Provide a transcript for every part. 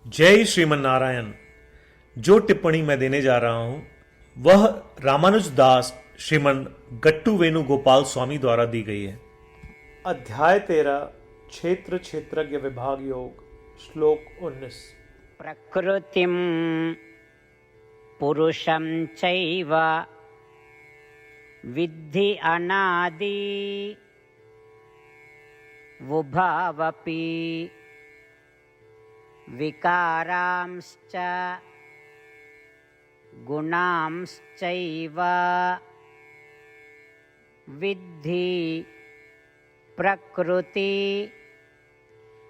जय श्रीमन नारायण। जो टिप्पणी मैं देने जा रहा हूं वह रामानुज दास श्रीमन गट्टू वेणुगोपाल स्वामी द्वारा दी गई है। अध्याय 13 क्षेत्र क्षेत्रज्ञ विभाग योग श्लोक 19। प्रकृतिं पुरुषं चैव विद्धि अनादि वुभावपि विकारांश्च गुणांश्चैव विद्धि प्रकृति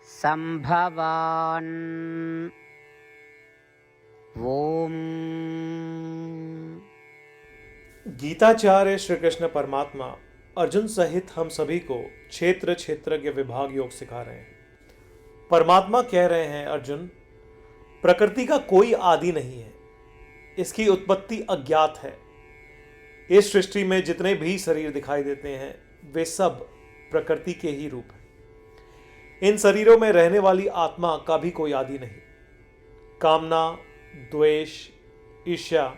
संभवान्। ओम। गीताचार्य श्री कृष्ण परमात्मा अर्जुन सहित हम सभी को क्षेत्र क्षेत्रज्ञ विभाग योग सिखा रहे हैं। परमात्मा कह रहे हैं, अर्जुन, प्रकृति का कोई आदि नहीं है, इसकी उत्पत्ति अज्ञात है। इस सृष्टि में जितने भी शरीर दिखाई देते हैं वे सब प्रकृति के ही रूप हैं। इन शरीरों में रहने वाली आत्मा का भी कोई आदि नहीं। कामना, द्वेष, ईर्ष्या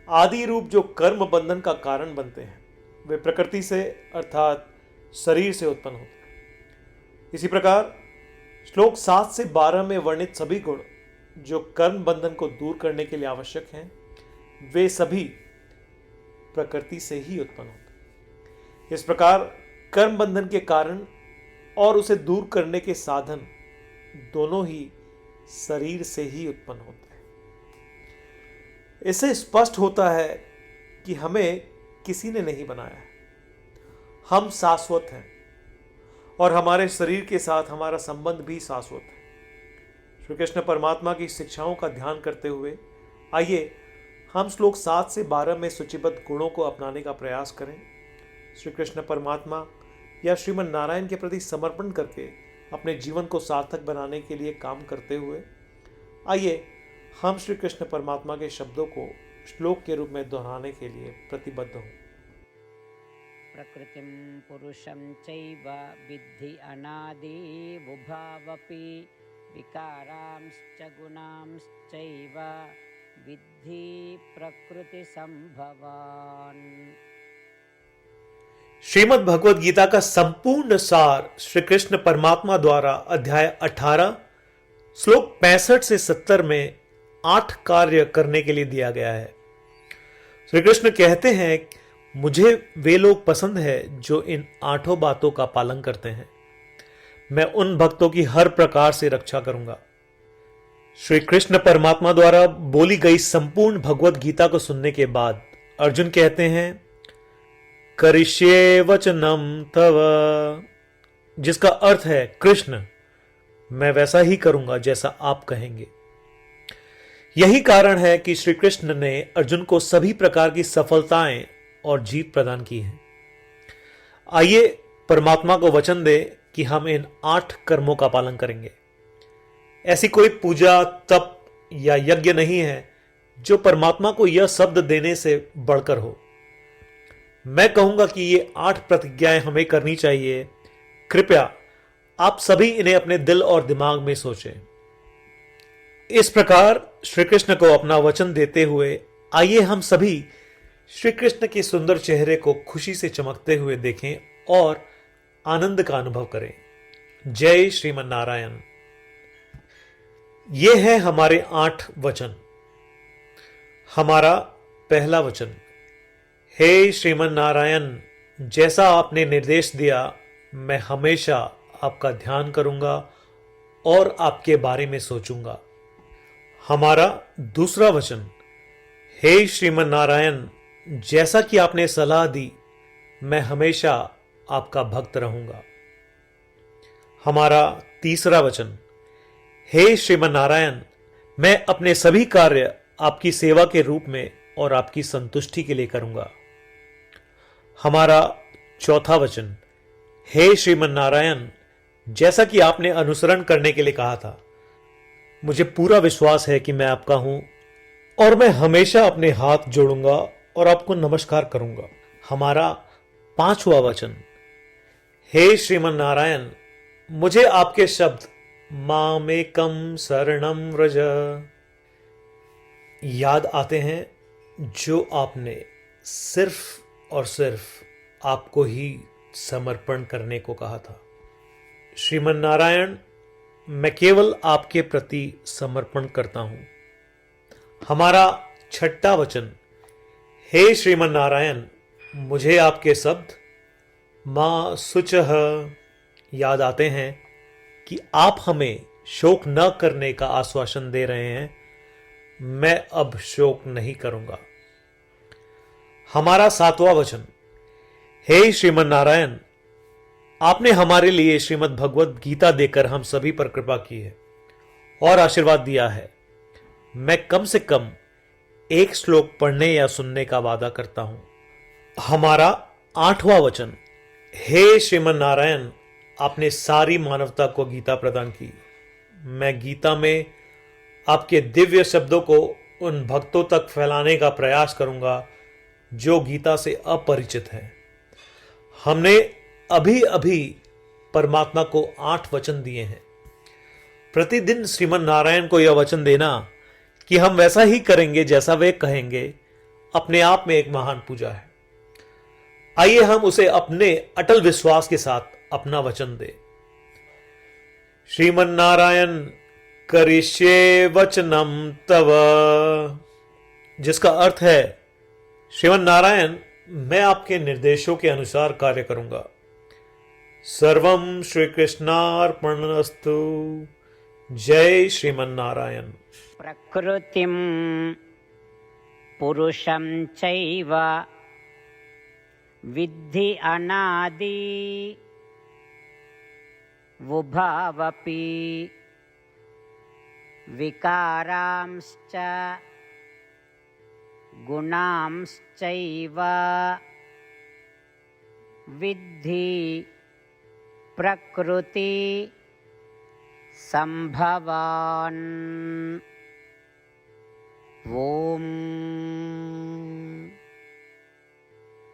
आदि रूप जो कर्म बंधन का कारण बनते हैं वे प्रकृति से अर्थात शरीर से उत्पन्न होते हैं। इसी प्रकार श्लोक 7 से 12 में वर्णित सभी गुण जो कर्म बंधन को दूर करने के लिए आवश्यक हैं वे सभी प्रकृति से ही उत्पन्न होते हैं। इस प्रकार कर्म बंधन के कारण और उसे दूर करने के साधन दोनों ही शरीर से ही उत्पन्न होते हैं। इससे स्पष्ट होता है कि हमें किसी ने नहीं बनाया है। हम शाश्वत हैं और हमारे शरीर के साथ हमारा संबंध भी शाश्वत है। श्री कृष्ण परमात्मा की शिक्षाओं का ध्यान करते हुए आइए हम श्लोक 7 से 12 में सूचीबद्ध गुणों को अपनाने का प्रयास करें। श्री कृष्ण परमात्मा या श्रीमन नारायण के प्रति समर्पण करके अपने जीवन को सार्थक बनाने के लिए काम करते हुए आइए हम श्री कृष्ण परमात्मा के शब्दों को श्लोक के रूप में दोहराने के लिए प्रतिबद्ध हों। प्रकृतिं पुरुषं चैव विद्धि अनादि वुभावपि विकारांश्च गुणांश्चैव विद्धि प्रकृति संभवान्। श्रीमद् भगवद गीता का संपूर्ण सार श्री कृष्ण परमात्मा द्वारा अध्याय 18 श्लोक 65 से 70 में 8 कार्य करने के लिए दिया गया है। श्री कृष्ण कहते हैं, मुझे वे लोग पसंद है जो इन 8 बातों का पालन करते हैं। मैं उन भक्तों की हर प्रकार से रक्षा करूंगा। श्री कृष्ण परमात्मा द्वारा बोली गई संपूर्ण भगवद गीता को सुनने के बाद अर्जुन कहते हैं, करिष्ये वचनम तव, जिसका अर्थ है, कृष्ण मैं वैसा ही करूंगा जैसा आप कहेंगे। यही कारण है कि श्री कृष्ण ने अर्जुन को सभी प्रकार की सफलताएं और जीत प्रदान की है। आइए परमात्मा को वचन दे कि हम इन 8 कर्मों का पालन करेंगे। ऐसी कोई पूजा, तप या यज्ञ नहीं है जो परमात्मा को यह शब्द देने से बढ़कर हो। मैं कहूंगा कि ये 8 प्रतिज्ञाएं हमें करनी चाहिए। कृपया आप सभी इन्हें अपने दिल और दिमाग में सोचें। इस प्रकार श्री कृष्ण को अपना वचन देते हुए आइए हम सभी श्री कृष्ण के सुंदर चेहरे को खुशी से चमकते हुए देखें और आनंद का अनुभव करें। जय श्रीमन नारायण। ये है हमारे 8 वचन। हमारा पहला वचन, हे श्रीमन नारायण, जैसा आपने निर्देश दिया मैं हमेशा आपका ध्यान करूंगा और आपके बारे में सोचूंगा। हमारा दूसरा वचन, हे श्रीमन नारायण, जैसा कि आपने सलाह दी मैं हमेशा आपका भक्त रहूंगा। हमारा तीसरा वचन, हे श्रीमन नारायण, मैं अपने सभी कार्य आपकी सेवा के रूप में और आपकी संतुष्टि के लिए करूंगा। हमारा चौथा वचन, हे श्रीमन नारायण, जैसा कि आपने अनुसरण करने के लिए कहा था मुझे पूरा विश्वास है कि मैं आपका हूं और मैं हमेशा अपने हाथ जोड़ूंगा और आपको नमस्कार करूंगा। हमारा पांचवा वचन, हे श्रीमन नारायण, मुझे आपके शब्द मामेकं शरणं व्रज। याद आते हैं जो आपने सिर्फ और सिर्फ आपको ही समर्पण करने को कहा था। श्रीमन नारायण, मैं केवल आपके प्रति समर्पण करता हूं। हमारा छठा वचन, हे श्रीमन नारायण, मुझे आपके शब्द मां शुचः याद आते हैं कि आप हमें शोक न करने का आश्वासन दे रहे हैं। मैं अब शोक नहीं करूंगा। हमारा सातवां वचन, हे श्रीमन नारायण, आपने हमारे लिए श्रीमद् भगवत गीता देकर हम सभी पर कृपा की है और आशीर्वाद दिया है। मैं कम से कम एक श्लोक पढ़ने या सुनने का वादा करता हूं। हमारा आठवां वचन, हे श्रीमन नारायण, आपने सारी मानवता को गीता प्रदान की। मैं गीता में आपके दिव्य शब्दों को उन भक्तों तक फैलाने का प्रयास करूंगा जो गीता से अपरिचित हैं। हमने अभी अभी परमात्मा को 8 वचन दिए हैं। प्रतिदिन श्रीमन नारायण को यह वचन देना कि हम वैसा ही करेंगे जैसा वे कहेंगे, अपने आप में एक महान पूजा है। आइए हम उसे अपने अटल विश्वास के साथ अपना वचन दें। श्रीमन नारायण करिष्ये वचनम तव, जिसका अर्थ है, श्रीमन नारायण, मैं आपके निर्देशों के अनुसार कार्य करूंगा। सर्वम श्री कृष्णार्पणमस्तु। जय श्रीमन नारायण। प्रकृतिं पुरुषं चैव विद्धि अनादि उभावपि विकारांश्च गुणांश्चैव विद्धि प्रकृति संभवान्। ओम।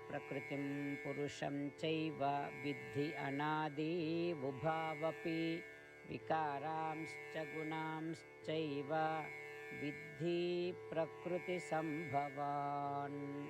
प्रकृतिं पुरुषं चैव विद्धि अनादि उभावपि विकारांश्च गुणांश्चैव विद्धि प्रकृति संभवान्।